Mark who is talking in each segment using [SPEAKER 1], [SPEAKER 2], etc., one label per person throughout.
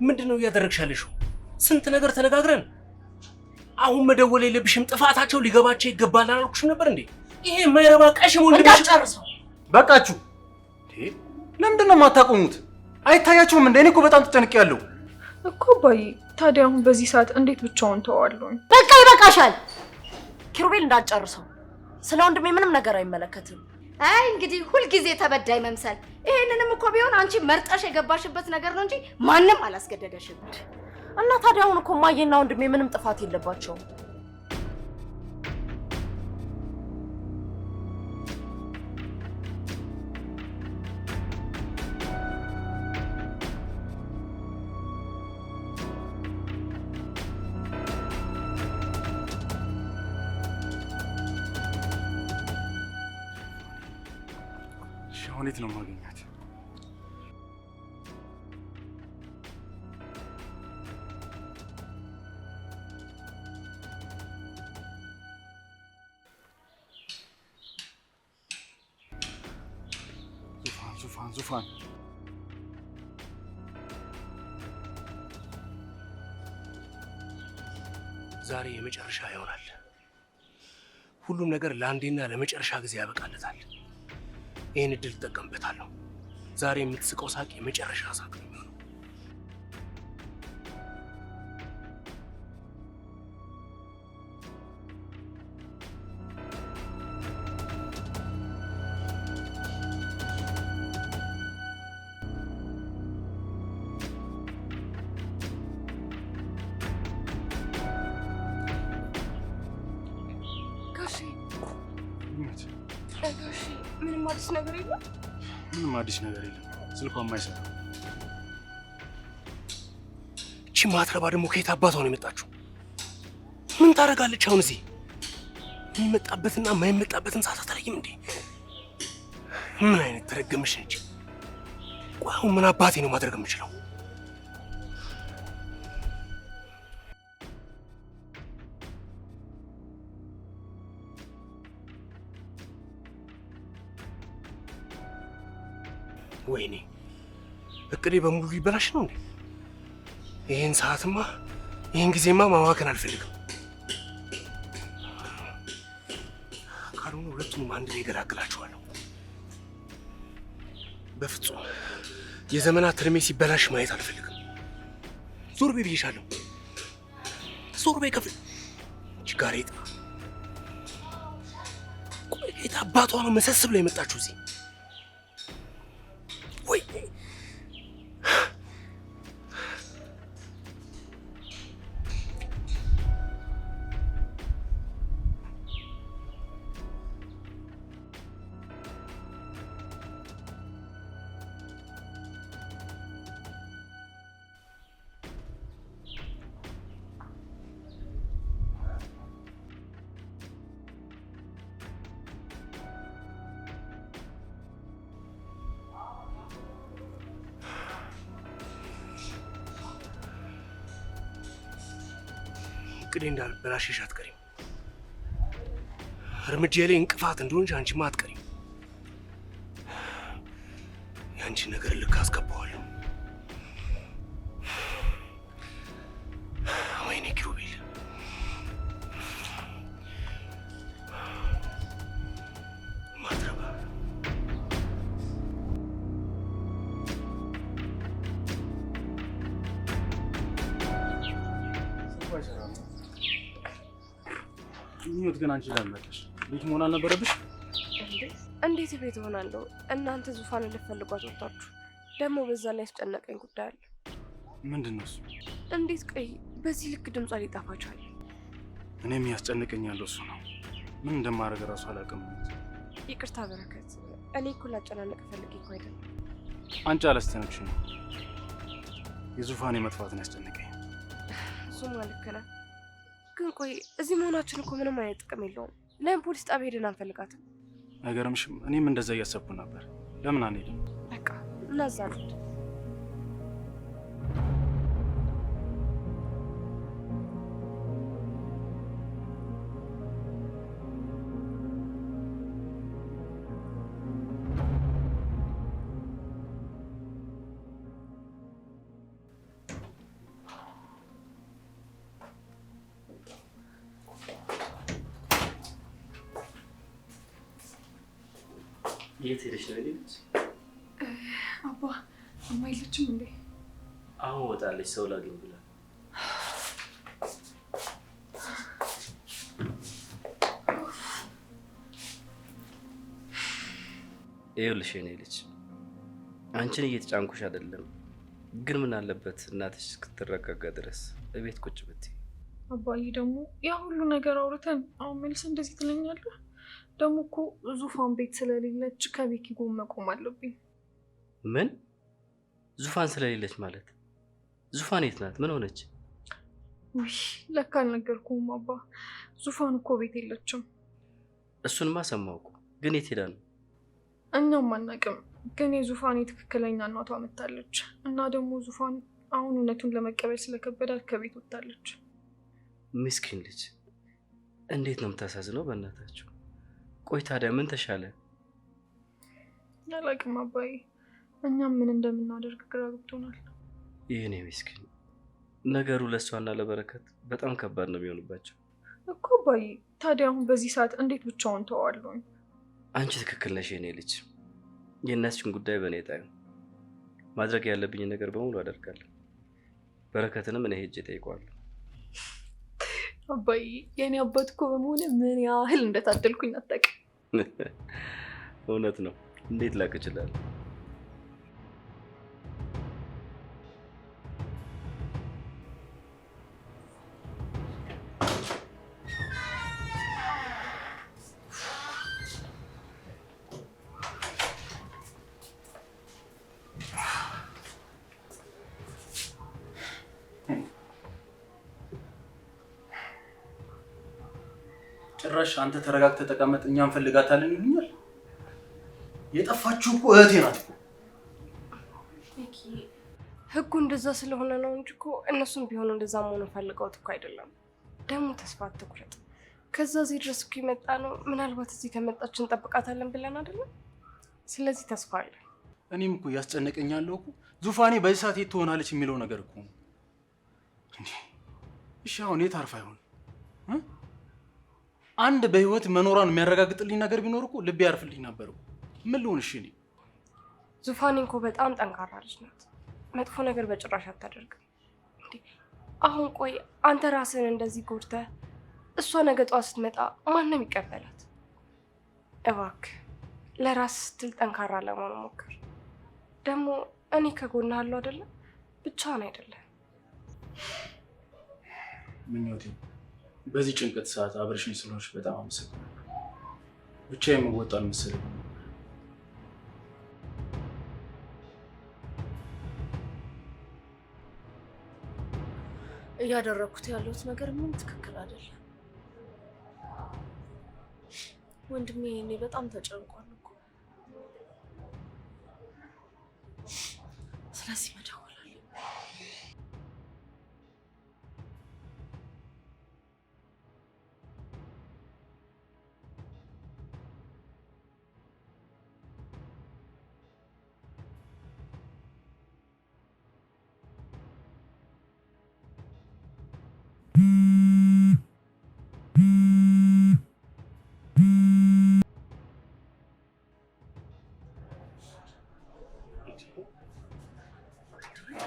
[SPEAKER 1] ምንድነው ያደረግሻለሽው? ስንት ነገር ተነጋግረን አሁን መደወል የለብሽም። ጥፋታቸው ሊገባቸው ይገባል አላልኩሽም ነበር እንዴ? ይሄ ማይረባ ቀሽም ወንድምሽ
[SPEAKER 2] እንዳትጨርሰው። በቃችሁ። ለምንድን ነው የማታቆሙት? አይታያችሁም እንዴ? እኔ እኮ በጣም ተጨንቄያለሁ
[SPEAKER 3] እኮ ባይ። ታዲያ አሁን በዚህ ሰዓት እንዴት ብቻውን ተዋለሁ?
[SPEAKER 4] በቃ ይበቃሻል። ኪሩቤል እንዳትጨርሰው። ስለ ወንድሜ ምንም ነገር አይመለከትም።
[SPEAKER 5] አይ እንግዲህ ሁልጊዜ ተበዳይ መምሰል። ይሄንንም እኮ ቢሆን አንቺ መርጠሽ የገባሽበት ነገር ነው እንጂ ማንም አላስገደደሽም።
[SPEAKER 4] እና ታዲያ አሁን እኮ ማየና ወንድሜ ምንም ጥፋት የለባቸውም።
[SPEAKER 2] ሻውኔት ነው ማግኘት። ዙፋን
[SPEAKER 1] ዛሬ የመጨረሻ ይሆናል። ሁሉም ነገር ለአንዴና ለመጨረሻ ጊዜ ያበቃለታል። ይሄን እድል ተጠቀምበታለሁ። ዛሬ የምትስቀው ሳቅ የመጨረሻ ሳቅ ነው የሚሆነው።
[SPEAKER 3] ምንም አዲስ ነገር የለም።
[SPEAKER 2] ምንም አዲስ ነገር የለም። ስልኳም አይሰራም።
[SPEAKER 1] እቺ ማትረባ ደግሞ ከየት አባቷ ነው የመጣችው? ምን ታደርጋለች አሁን እዚህ? የሚመጣበትና የማይመጣበትን ሰዓት አታለይም እንዴ? ምን አይነት ተረገመች ነች? ቆይ አሁን ምን አባቴ ነው ማድረግ የምችለው? ወይኔ እቅዴ በሙሉ ሊበላሽ ነው እንዴ? ይሄን ሰዓትማ ይሄን ጊዜማ ማዋከን አልፈልግም። ካልሆነ ሁለቱንም አንድ ላይ ገላግላችኋለሁ። በፍጹም የዘመናት እድሜ ሲበላሽ ማየት አልፈልግም። ዞር በይ ብዬሻለሁ። ዞር በይ ከፍ ጋሬጣ። ቆይ የት አባቷ ነው መሰስ ብላ የመጣችሁ እዚህ? ወይ እቅዴ እንዳልበላሽሽ አትቀሪም። እርምጃዬ ላይ እንቅፋት እንደሆንሽ አንቺማ አትቀሪም። የአንቺ ነገር ልክ አስገባዋለሁ። ወይኔ ኪሩቤል፣ ማትረባ
[SPEAKER 2] ምኞት ግን አንቺ ለምነሽ ቤት መሆን አልነበረብሽ?
[SPEAKER 3] እንዴት ቤት ሆናለሁ? እናንተ ዙፋን ልትፈልጓት ወጣችሁ። ደግሞ በዛ ላይ ያስጨነቀኝ ጉዳይ አለ።
[SPEAKER 2] ምንድን ነው እሱ?
[SPEAKER 3] እንዴት ቆይ በዚህ ልክ ድምጿ ሊጠፋ ቻለ?
[SPEAKER 2] እኔም ያስጨነቀኝ ያለው እሱ ነው። ምን እንደማደርግ እራሱ አላውቅም።
[SPEAKER 3] ይቅርታ በረከት፣ እኔ እኮ ላጨናነቅ ፈልጌ እኮ አይደለም።
[SPEAKER 2] አንቺ አላስተነክሽ ነው የዙፋኔ መጥፋትን ያስጨነቀኝ።
[SPEAKER 3] እሱማ ልክ ነህ። ግን ቆይ እዚህ መሆናችን እኮ ምንም አይነት ጥቅም የለውም። ለምን ፖሊስ ጣቢያ ሄደን አንፈልጋትም?
[SPEAKER 2] ነገርምሽም እኔም እንደዛ እያሰብኩ ነበር። ለምን አንሄድም?
[SPEAKER 3] በቃ እናዛ ነው።
[SPEAKER 1] የት ሄደሽ ነው ልጅ?
[SPEAKER 3] አባ እማ የለችም እንዴ?
[SPEAKER 1] አሁን ወጣለች ሰው ላገኝ ብላ። ይኸውልሽ የኔ ልጅ አንቺን እየተጫንኩሽ አይደለም፣ ግን ምን አለበት እናትሽ እስክትረጋጋ ድረስ እቤት ቁጭ ብትይ።
[SPEAKER 6] አባዬ ደግሞ ያ ሁሉ ነገር አውርተን አሁን መልስ እንደዚህ ትለኛለህ? ደግሞ እኮ ዙፋን ቤት ስለሌለች ከቤኪ ጎን መቆም አለብኝ።
[SPEAKER 1] ምን ዙፋን ስለሌለች ማለት? ዙፋን የት ናት? ምን ሆነች?
[SPEAKER 6] ውይ ለካ አልነገርኩህም አባ። ዙፋን እኮ ቤት የለችም።
[SPEAKER 1] እሱንማ ሰማሁ እኮ፣ ግን የት ሄዳ ነው?
[SPEAKER 6] እኛም አናውቅም፣ ግን የዙፋን የትክክለኛ እናቷ መታለች እና ደግሞ ዙፋን አሁን እውነቱን ለመቀበል ስለከበዳት ከቤት ወጣለች።
[SPEAKER 1] ምስኪን ልጅ እንዴት ነው የምታሳዝነው! በእናታችሁ ቆይ ታዲያ ምን ተሻለ?
[SPEAKER 6] አላውቅም አባዬ፣ እኛም ምን እንደምናደርግ ግራ ገብቶናል።
[SPEAKER 1] ይህኔ ምስኪን ነገሩ ለእሷና ለበረከት በጣም ከባድ ነው የሚሆንባቸው
[SPEAKER 6] እኮ አባዬ። ታዲያ አሁን በዚህ ሰዓት እንዴት ብቻውን ተዋለሁኝ?
[SPEAKER 1] አንቺ ትክክል ነሽ የኔ ልጅ። የእናትሽን ጉዳይ በእኔ ጣዩ። ማድረግ ያለብኝ ነገር በሙሉ አደርጋለሁ። በረከትንም እኔ ሄጄ እጠይቀዋለሁ።
[SPEAKER 6] አባዬ የኔ አባት እኮ በመሆን ምን ያህል እንደታደልኩኝ አታውቅም።
[SPEAKER 1] እውነት ነው። እንዴት ላቅ እችላለሁ?
[SPEAKER 2] ጭራሽ አንተ ተረጋግተህ ተቀመጥ እኛ እንፈልጋታለን ይሉኛል። የጠፋችሁ እኮ እህቴ ናት እኮ።
[SPEAKER 3] ህጉ እንደዛ ስለሆነ ነው እንጂ እኮ እነሱም ቢሆኑ እንደዛ መሆን ፈልገውት እኮ አይደለም። ደግሞ ተስፋ አትቁረጥ። ከዛ እዚህ ድረስ እኮ የመጣ ነው ምናልባት እዚህ ከመጣች እንጠብቃታለን ብለን አይደለም። ስለዚህ ተስፋ አለ።
[SPEAKER 2] እኔም እኮ እያስጨነቀኝ ያለው እኮ ዙፋኔ በዚህ ሰዓት የት ትሆናለች የሚለው ነገር እኮ ነው። እሺ አሁን የት አርፋ ይሆን? አንድ በህይወት መኖሯን የሚያረጋግጥልኝ ነገር ቢኖር እኮ ልብ ያርፍልኝ ነበር እኮ። ምን ልሆን? እሺ እኔ
[SPEAKER 3] ዙፋኔ እኮ በጣም ጠንካራ ልጅ ናት። መጥፎ ነገር በጭራሽ አታደርግም። እንዴ አሁን ቆይ አንተ ራስህን እንደዚህ ጎድተህ እሷ ነገ ጧት ስትመጣ ማንም ይቀበላት? እባክህ ለራስ ስትል ጠንካራ ለመሆን ሞክር። ደግሞ እኔ ከጎንህ አለሁ አይደለ? ብቻህን አይደለም።
[SPEAKER 2] ምኞቴ በዚህ ጭንቀት ሰዓት አብረሽኝ ስለሆንሽ በጣም አመሰግናለሁ። ብቻዬን መወጣ አልመሰለኝም።
[SPEAKER 4] እያደረኩት ያለሁት ነገር ምን ትክክል አይደለም። ወንድሜ እኔ በጣም ተጨንቋል እኮ። ስለዚህ መደወል አለብኝ።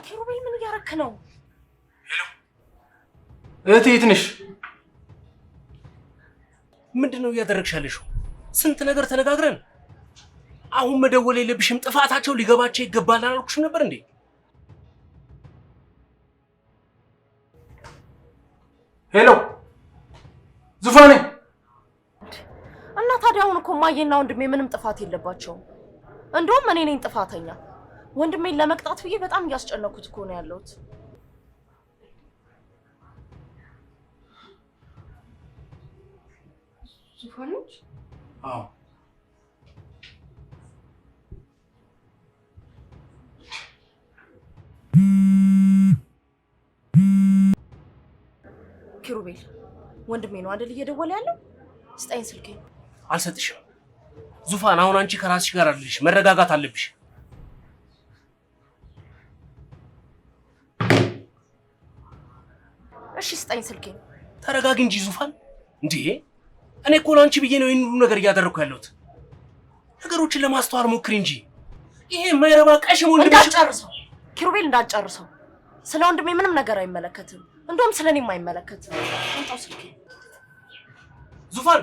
[SPEAKER 4] ኪሩቤል ምን እያረክ ነው?
[SPEAKER 2] ሄሎ እህቴ የት ነሽ?
[SPEAKER 1] ምንድነው እያደረግሻለሽው? ስንት ነገር ተነጋግረን አሁን መደወል የለብሽም። ጥፋታቸው ሊገባቸው ይገባል አላልኩሽም ነበር እንዴ?
[SPEAKER 2] ሄሎ ዙፋኔ።
[SPEAKER 4] እና ታዲያ አሁን እኮ ማየና ወንድሜ ምንም ጥፋት የለባቸውም። እንደውም እኔ ነኝ ጥፋተኛ። ወንድሜን ለመቅጣት ብዬ በጣም እያስጨነኩት እኮ ነው ያለሁት።
[SPEAKER 3] ዙፋኖች?
[SPEAKER 2] አዎ
[SPEAKER 4] ኪሩቤል ወንድሜ ነው አይደል እየደወለ ያለው? ስጠኝ ስልኬን።
[SPEAKER 1] አልሰጥሽም። ዙፋን አሁን አንቺ ከራስሽ ጋር አይደለሽ፣ መረጋጋት አለብሽ።
[SPEAKER 4] እሺ ስጠኝ ስልኬን።
[SPEAKER 1] ተረጋጊ እንጂ ዙፋን። እንዴ እኔ እኮ ለአንቺ ብዬ ነው ይህን ሁሉ ነገር እያደረኩ ያለሁት። ነገሩ ነገሮችን ለማስተዋል ሞክሪ እንጂ ይሄ የማይረባ ቀሽም ወንድምሽ
[SPEAKER 4] እንዳትጨርሰው ኪሩቤል፣ እንዳትጨርሰው። ስለ ወንድሜ ምንም ነገር አይመለከትም። እንደውም ስለኔም አይመለከትም። አንተው ስልክ
[SPEAKER 1] ዙፋን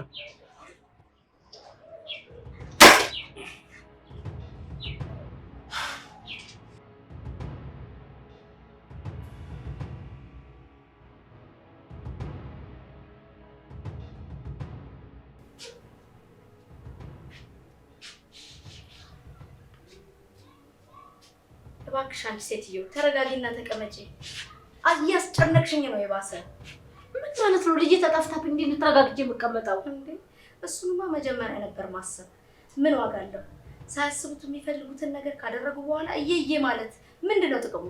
[SPEAKER 5] እባክሽ አንቺ ሴትዮ ተረጋጊና ተቀመጪ። እያስጨነቅሽኝ ነው የባሰ። ምን ማለት ነው? ልጄ ተጠፍታብኝ እንዴ ልትረጋግጄ የምቀመጠው እንዴ? እሱንማ መጀመሪያ ነበር ማሰብ። ምን ዋጋ አለው? ሳያስቡት የሚፈልጉትን ነገር ካደረጉ በኋላ እየየ ማለት ምንድነው ጥቅሙ?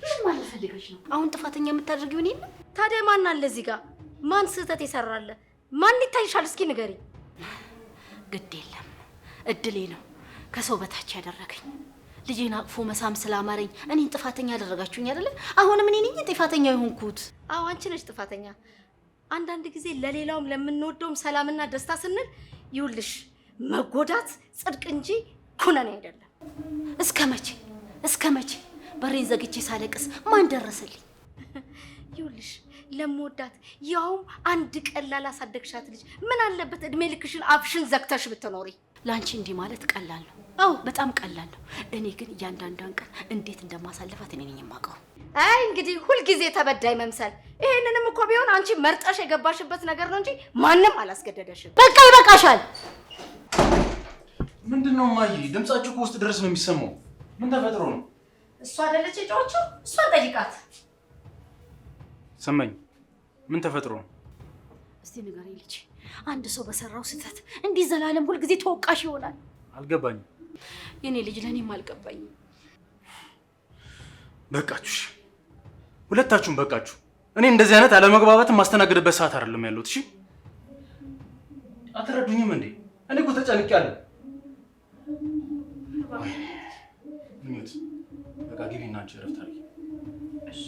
[SPEAKER 5] ምን ማለት ፈልገሽ ነው? አሁን ጥፋተኛ የምታደርጊው እኔን ነው? ታዲያ ማን አለ እዚህ ጋር? ማን ስህተት ይሰራል? ማን ይታይሻል? እስኪ ንገሪ። ግድ የለም እድሌ ነው ከሰው በታች ያደረገኝ። ልጄን አቅፎ መሳም ስላማረኝ እኔን ጥፋተኛ ያደረጋችሁኝ አይደለ? አሁንም እኔ ነኝ ጥፋተኛ የሆንኩት። አዎ አንቺ ነሽ ጥፋተኛ። አንዳንድ ጊዜ ለሌላውም ለምንወደውም ሰላምና ደስታ ስንል ይውልሽ መጎዳት ጽድቅ እንጂ ኩነኔ አይደለም። እስከ መቼ በሬን ዘግቼ ሳለቅስ ማን ደረሰልኝ? ይውልሽ ለምወዳት ያውም አንድ ቀን ላላሳደግሻት ልጅ ምን አለበት እድሜ ልክሽን አፍሽን ዘግተሽ ብትኖሪ? ላንቺ እንዲህ ማለት ቀላል ነው። አዎ በጣም ቀላል ነው። እኔ ግን እያንዳንዷን ቀን እንዴት እንደማሳልፋት እኔ ነኝ የማውቀው። አይ እንግዲህ ሁልጊዜ ተበዳይ መምሰል። ይሄንንም እኮ ቢሆን አንቺ መርጠሽ የገባሽበት ነገር ነው እንጂ ማንም አላስገደደሽም። በቃ ይበቃሻል።
[SPEAKER 2] ምንድነው ማይ? ድምጻችሁ ከውስጥ ድረስ ነው የሚሰማው። ምን ተፈጥሮ ነው?
[SPEAKER 5] እሷ አይደለች የጮኸችው? እሷን ጠይቃት።
[SPEAKER 2] ሰማኝ። ምን ተፈጥሮ ነው?
[SPEAKER 5] እስቲ ንገረኝ ልጅ። አንድ ሰው በሰራው ስህተት እንዲህ ዘላለም ሁልጊዜ ተወቃሽ ይሆናል?
[SPEAKER 2] አልገባኝም።
[SPEAKER 5] የኔ ልጅ ለኔም አልገባኝም።
[SPEAKER 2] በቃችሁ፣ ሁለታችሁም በቃችሁ። እኔ እንደዚህ አይነት አለመግባባትን ማስተናገድበት ሰዓት አይደለም ያለሁት። እሺ አትረዱኝም እንዴ? እኔ እኮ ተጨንቄያለሁ። ምኞት በቃ ግቢና አንቺ እረፍት አድርጊ። እሺ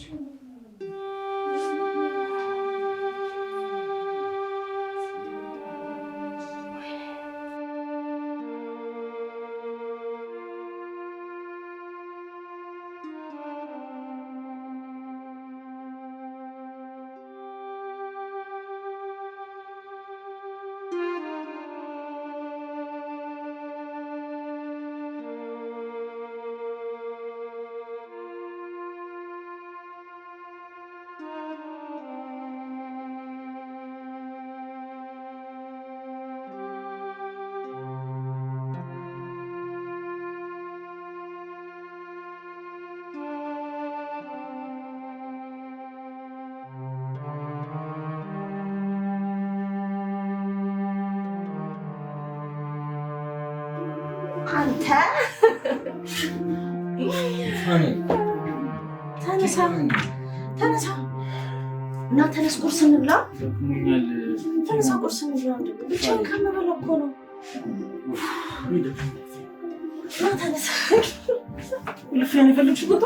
[SPEAKER 4] አንተ ተነሳ እና ተነስ፣ ቁርስ እንብላ። ተነሳ ቁርስ እንብላ። ብቻዬን ከምበላ እኮ ነው። እና ተነሳ። ልፍያን የፈለግሽ ቦታ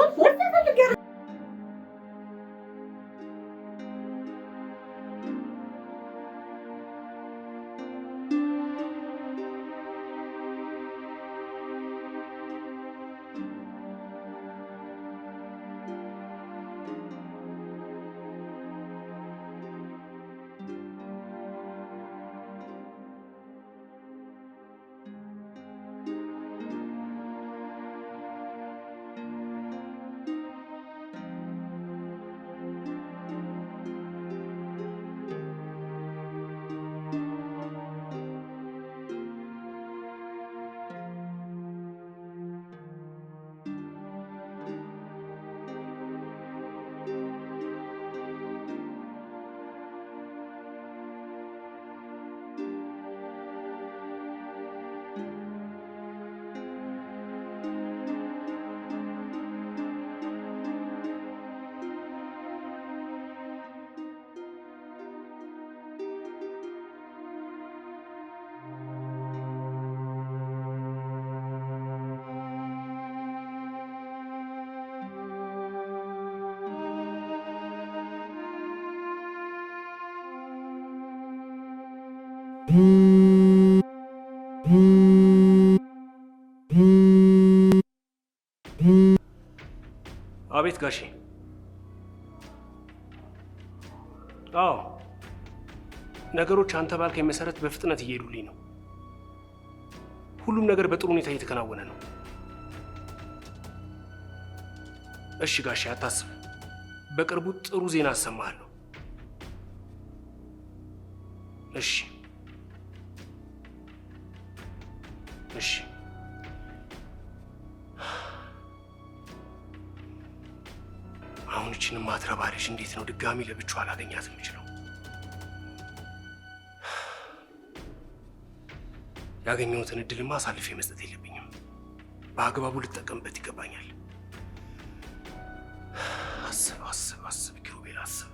[SPEAKER 1] አቤት ጋሼ። አዎ ነገሮች አንተ ባልከኝ መሰረት በፍጥነት እየሄዱልኝ ነው። ሁሉም ነገር በጥሩ ሁኔታ እየተከናወነ ነው። እሺ ጋሼ አታስብ፣ በቅርቡ ጥሩ ዜና አሰማሃለሁ። እሺ እሺ። አሁን እቺን ማትረባ ልጅ እንዴት ነው ድጋሚ ለብቻዋ አላገኛት የምችለው? ያገኘሁትን እድልማ አሳልፌ መስጠት የለብኝም። በአግባቡ ልጠቀምበት ይገባኛል። አስብ አስብ አስብ ኪሩቤል አስብ።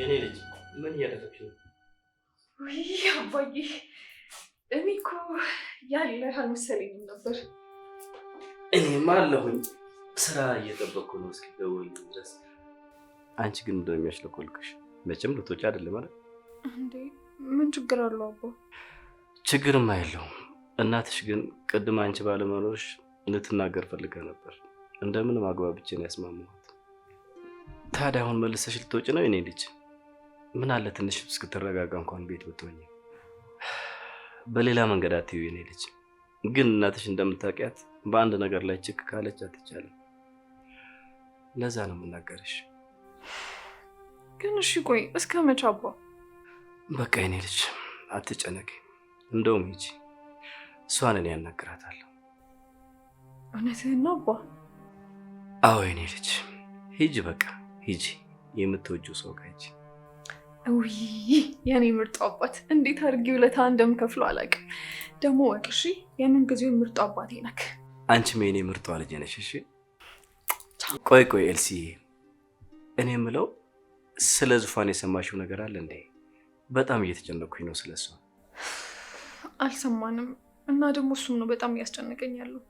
[SPEAKER 1] የኔ ልጅ ምን እያደረግሽ ነው?
[SPEAKER 6] ውይ አባዬ፣ እኔ እኮ ያለህ አልመሰለኝም ነበር።
[SPEAKER 7] እኔማ አለሁኝ ስራ እየጠበቅኩ ነው እስኪደወል ድረስ። አንቺ ግን እንደሚያሽለኮልክሽ መቼም ልትወጪ አይደለም ማለት
[SPEAKER 6] እንዴ? ምን ችግር አለው አባ?
[SPEAKER 7] ችግርማ የለውም። እናትሽ ግን ቅድም አንቺ ባለመኖርሽ ልትናገር ፈልጋ ነበር። እንደምንም አግባብቼ ነው ያስማማሁት። ታዲያ አሁን መልሰሽ ልትወጪ ነው የኔ ልጅ? ምን አለ ትንሽ እስክትረጋጋ እንኳን ቤት ብትሆኚ። በሌላ መንገድ አትዩ የኔ ልጅ። ግን እናትሽ እንደምታውቂያት በአንድ ነገር ላይ ችክ ካለች አትቻልም። ለዛ ነው የምናገርሽ።
[SPEAKER 6] ግን እሺ ቆይ እስከ መቼ አባ?
[SPEAKER 7] በቃ የኔ ልጅ አትጨነቂ። እንደውም ሂጂ፣ እሷን እኔ ያናግራታለሁ።
[SPEAKER 6] እውነትህን ነው አባ?
[SPEAKER 7] አዎ የኔ ልጅ ሂጂ፣ በቃ ሂጂ። የምትወጂው ሰው ጋር ሂጂ።
[SPEAKER 6] ውይ የኔ ምርጡ አባት፣ እንዴት አድርጌ ውለታ እንደምከፍለው አላውቅም። ደግሞ ወቅ እሺ፣ የምን ጊዜው ምርጡ አባቴ ነክ።
[SPEAKER 7] አንቺም የኔ ምርጧ ልጅ ነሽ። እሺ ቆይ ኤልሲ፣ እኔ የምለው ስለ ዙፋን የሰማሽው ነገር አለ እንዴ? በጣም እየተጨነኩኝ ነው ስለሷ።
[SPEAKER 6] አልሰማንም እና ደግሞ እሱም ነው በጣም እያስጨነቀኝ ያለው።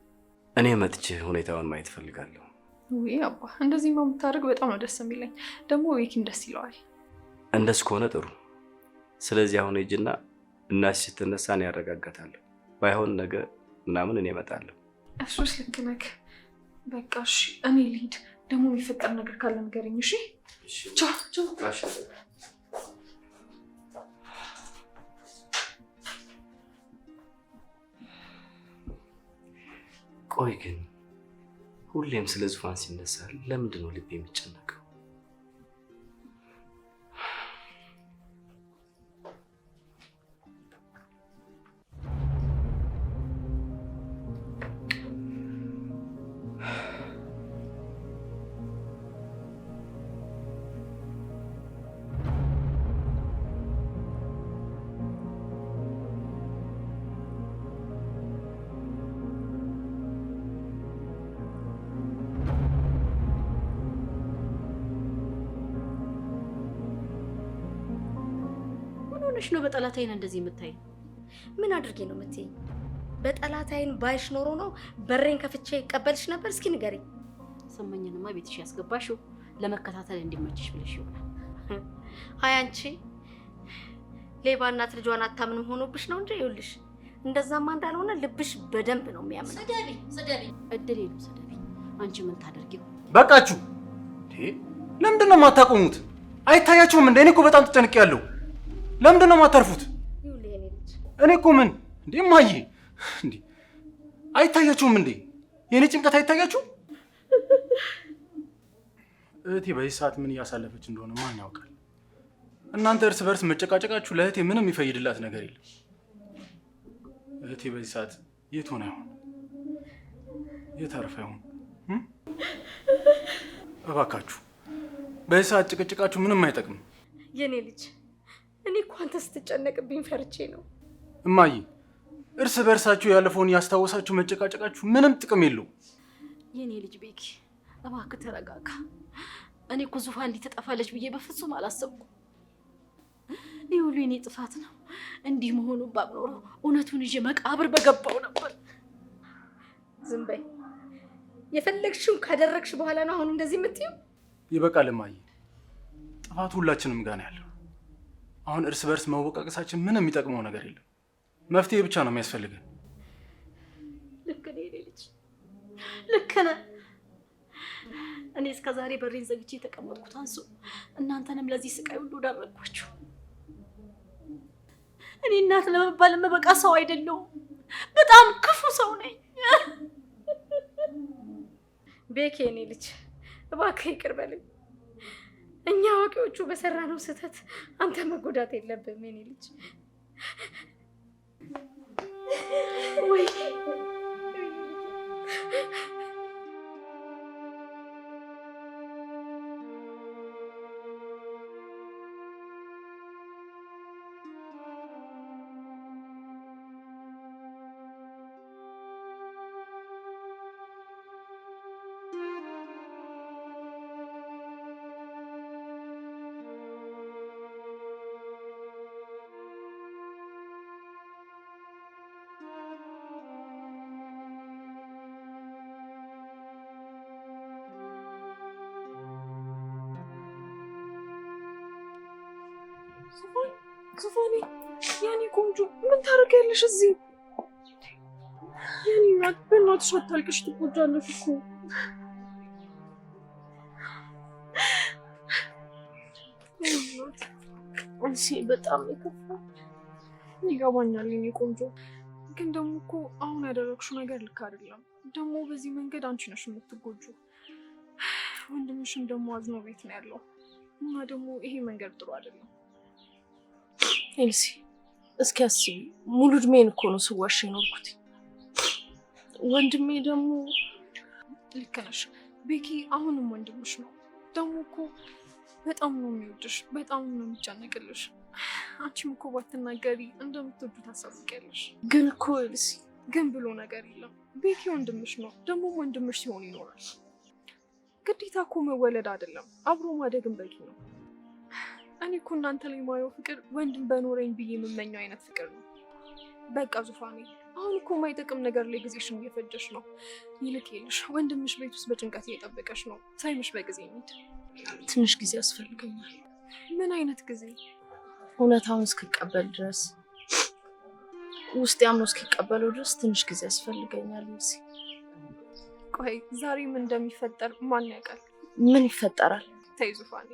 [SPEAKER 7] እኔ መጥቼ ሁኔታውን ማየት ፈልጋለሁ።
[SPEAKER 6] ውይ አባ፣ እንደዚህ የምታደርግ በጣም ነው ደስ የሚለኝ። ደግሞ ዌኪም ደስ ይለዋል።
[SPEAKER 7] እንደሱ ከሆነ ጥሩ። ስለዚህ አሁን ሂጂና እናትሽ ስትነሳ እኔ ያረጋጋታለሁ። ባይሆን ነገ ምናምን እኔ እመጣለሁ።
[SPEAKER 6] እሱስ ልክ ነህ። በቃ እሺ እኔ ልሂድ። ደግሞ የሚፈጠር ነገር ካለ ንገረኝ። እሺ ቻው ቻው።
[SPEAKER 7] ቆይ ግን ሁሌም ስለ ዙፋን ሲነሳ ለምንድን ነው ልብ የሚጨነቀው?
[SPEAKER 5] ነው በጠላት አይን እንደዚህ የምታይ? ምን አድርጌ ነው የምትይኝ? በጠላት አይን ባይሽ ኖሮ ነው በሬን ከፍቼ ቀበልሽ ነበር? እስኪ ንገሪኝ።
[SPEAKER 8] ሰማኝንማ ቤትሽ ያስገባሽው ለመከታተል እንዲመችሽ ብለሽ ይሆናል።
[SPEAKER 5] አይ አንቺ ሌባ እናት ልጇን አታምንም ሆኖብሽ ነው እንጂ ይኸውልሽ እንደዛማ እንዳልሆነ ልብሽ በደንብ ነው የሚያምነው።
[SPEAKER 8] ስደቢ እድል የለም ስደቢ። አንቺ ምን ታደርጊው?
[SPEAKER 2] በቃችሁ። ለምንድን ነው የማታቆሙት? አይታያችሁም እንዴ? እኔ እኮ በጣም ተጨንቄያለሁ። ለምንድን ነው የማታርፉት? እኔ እኮ ምን እንዴ ማዬ እንዴ አይታያችሁም እንዴ? የኔ ጭንቀት አይታያችሁም? እህቴ በዚህ ሰዓት ምን እያሳለፈች እንደሆነ ማን ያውቃል? እናንተ እርስ በርስ መጨቃጨቃችሁ ለእህቴ ምንም የሚፈይድላት ነገር የለም። እህቴ በዚህ ሰዓት የት ሆነ ይሆን? የት አርፋ ይሆን? እባካችሁ በዚህ ሰዓት ጭቅጭቃችሁ ምንም አይጠቅምም።
[SPEAKER 5] የኔ ልጅ እኔ እኮ አንተ ስትጨነቅብኝ ፈርቼ ነው።
[SPEAKER 2] እማዬ እርስ በርሳችሁ ያለፈውን ያስታወሳችሁ መጨቃጨቃችሁ ምንም ጥቅም የለው።
[SPEAKER 8] የኔ ልጅ ቤኪ እባክህ ተረጋጋ። እኔ እኮ ዙፋን እንዲህ ትጠፋለች ብዬ በፍጹም አላሰብኩም። ይህ ሁሉ የኔ ጥፋት ነው። እንዲህ መሆኑን ባብኖረው እውነቱን ይዤ መቃብር በገባው ነበር።
[SPEAKER 5] ዝም በይ። የፈለግሽውን ካደረግሽ በኋላ ነው አሁን እንደዚህ የምትይው?
[SPEAKER 2] ይበቃል እማዬ። ጥፋቱ ሁላችንም ጋር ነው ያለው። አሁን እርስ በርስ መወቃቀሳችን ምንም የሚጠቅመው ነገር የለም። መፍትሄ ብቻ ነው የሚያስፈልገን።
[SPEAKER 8] ልክ ነህ የኔ ልጅ፣ ልክ ነህ። እኔ እስከ ዛሬ በሬን ዘግቼ የተቀመጥኩት አንሱ እናንተንም ለዚህ ስቃይ ሁሉ ዳረግኳችሁ። እኔ እናት ለመባል የምበቃ ሰው አይደለሁም። በጣም ክፉ ሰው ነኝ።
[SPEAKER 5] ቤኪ የኔ ልጅ እባክህ ይቅር በለኝ። እኛ አዋቂዎቹ በሰራነው ስህተት አንተ መጎዳት የለብህም የኔ ልጅ። ወይ
[SPEAKER 6] ዙፋኔ ያኔ ቆንጆ ምን ታደርጊያለሽ እዚህ? ያኔ እናት በእናትሽ አታልቅሽ፣ ትጎጃለሽ እኮ። አንቺ በጣም ይከፋ። ይገባኛል የኔ ቆንጆ፣ ግን ደግሞ እኮ አሁን ያደረግሽው ነገር ልክ አይደለም። ደግሞ በዚህ መንገድ አንቺ ነሽ የምትጎጂው። ወንድምሽም ደግሞ አዝኖ ቤት ነው ያለው እና ደግሞ ይሄ መንገድ ጥሩ አይደለም።
[SPEAKER 4] ኤልሲ እስኪ አስቢ፣ ሙሉ እድሜን እኮ ነው ስዋሽ የኖርኩት። ወንድሜ ደግሞ
[SPEAKER 6] ልክ ነሽ ቤኪ፣ አሁንም ወንድምሽ ነው። ደግሞ እኮ በጣም ነው የሚወድሽ፣ በጣም ነው የሚጨነቅልሽ። አንቺም እኮ ባትናገሪ እንደምትወዱ ታሳውቂያለሽ።
[SPEAKER 4] ግን እኮ ኤልሲ፣
[SPEAKER 6] ግን ብሎ ነገር የለም። ቤኪ ወንድምሽ ነው፣ ደግሞ ወንድምሽ ሲሆን ይኖራል። ግዴታ እኮ መወለድ አይደለም፣ አብሮ ማደግም በቂ ነው። እኔ እኮ እናንተ ላይ ማየው ፍቅር ወንድም በኖረኝ ብዬ የምመኘው አይነት ፍቅር ነው። በቃ ዙፋኔ፣ አሁን እኮ የማይጠቅም ነገር ላይ ጊዜሽን እየፈጀሽ ነው። ይልቅ ይልሽ ወንድምሽ ቤት ውስጥ በጭንቀት እየጠበቀሽ ነው። ሳይምሽ በጊዜ እንሂድ።
[SPEAKER 4] ትንሽ ጊዜ ያስፈልገኛል።
[SPEAKER 6] ምን አይነት ጊዜ?
[SPEAKER 4] እውነታውን እስክቀበል ድረስ፣ ውስጥ ያምኖ እስኪቀበለው ድረስ ትንሽ ጊዜ ያስፈልገኛል። ኤልሲ፣
[SPEAKER 6] ቆይ ዛሬ ምን እንደሚፈጠር ማን ያውቃል?
[SPEAKER 4] ምን ይፈጠራል?
[SPEAKER 6] ተይ ዙፋኔ፣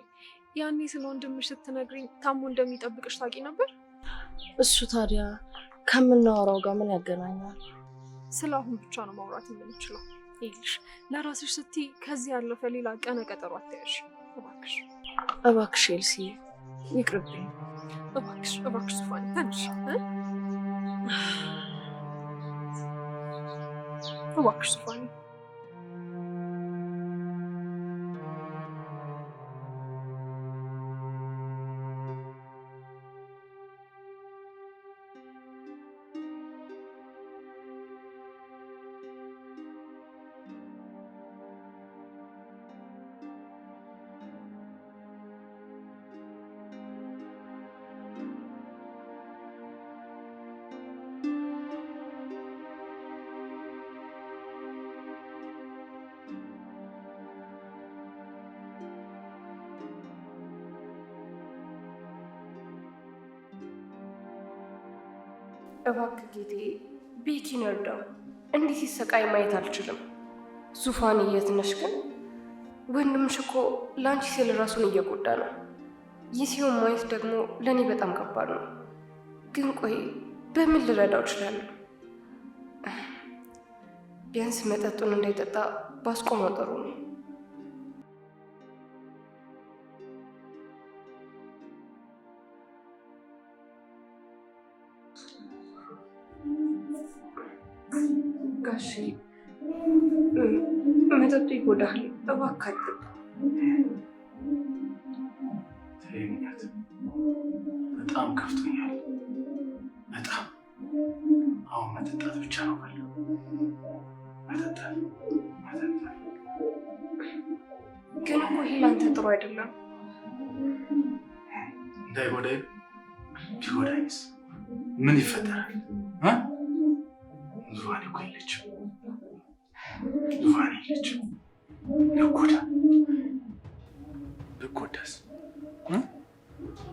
[SPEAKER 6] ያኔ ስለ ወንድምሽ ስትነግሪኝ ታሞ እንደሚጠብቅሽ ታውቂ ነበር?
[SPEAKER 4] እሱ ታዲያ ከምናወራው ጋር ምን ያገናኛል?
[SPEAKER 6] ስለ አሁን ብቻ ነው ማውራት የምንችለው። ይልሽ ለራስሽ ስትይ ከዚህ ያለፈ ሌላ ቀነ ቀጠሮ አትያዥ እባክሽ።
[SPEAKER 4] እባክሽ ኤልሲ ይቅርብኝ።
[SPEAKER 6] እባክሽ እባክሽ ዙፋኔ ተንሽ እባክሽ ዙፋኔ።
[SPEAKER 3] እባክህ ጌቴ ቤኪን እርዳው። እንዲህ ሲሰቃይ ማየት አልችልም። ዙፋኔ የት ነሽ ግን? ወንድምሽ እኮ ለአንቺ ሲል ራሱን እየጎዳ ነው። ይህ ሲሆን ማየት ደግሞ ለእኔ በጣም ከባድ ነው። ግን ቆይ በምን ልረዳው እችላለሁ? ቢያንስ መጠጡን እንዳይጠጣ ባስቆመው ጥሩ ነው። ጋሺ መጠጡ ይጎዳል፣ እባክህ አትጠጣ።
[SPEAKER 2] ተይኛት፣ በጣም ከፍቶኛል። በጣም አሁን መጠጣት ብቻ ነው ፈለው። መጠጣት
[SPEAKER 3] ግን እኮ ይሄ ላንተ ጥሩ አይደለም።
[SPEAKER 2] እንዳይጎዳኝ ቢጎዳኝስ? ምን ይፈጠራል? ዙፋኔ እኮ የለችም። ዙፋኔ የለችም።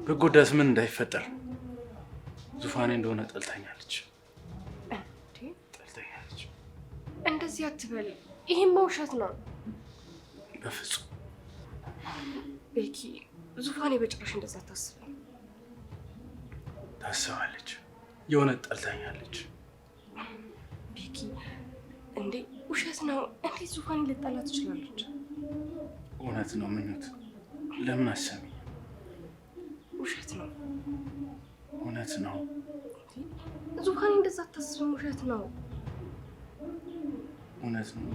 [SPEAKER 2] ብጎዳስ ምን እንዳይፈጠር? ዙፋኔ እንደሆነ ጠልታኛለች። ጠልታኛለች።
[SPEAKER 3] እንደዚህ አትበል። ይሄማ ውሸት ነው።
[SPEAKER 2] በፍጹም
[SPEAKER 3] ቤኪ፣ ዙፋኔ በጭራሽ እንደዛ አታስብም።
[SPEAKER 2] ታስባለች። የሆነ ጠልታኛለች።
[SPEAKER 3] ቤኪ፣ እንዴ ውሸት ነው። እንዴት ዙፋኔ ልጠላ ትችላለች?
[SPEAKER 2] እውነት ነው። ምኞት ለምን አሰሚ?
[SPEAKER 3] ውሸት ነው።
[SPEAKER 2] እውነት ነው።
[SPEAKER 3] ዙፋኔ እንደዛ አታስብም። ውሸት ነው።
[SPEAKER 2] እውነት ነው።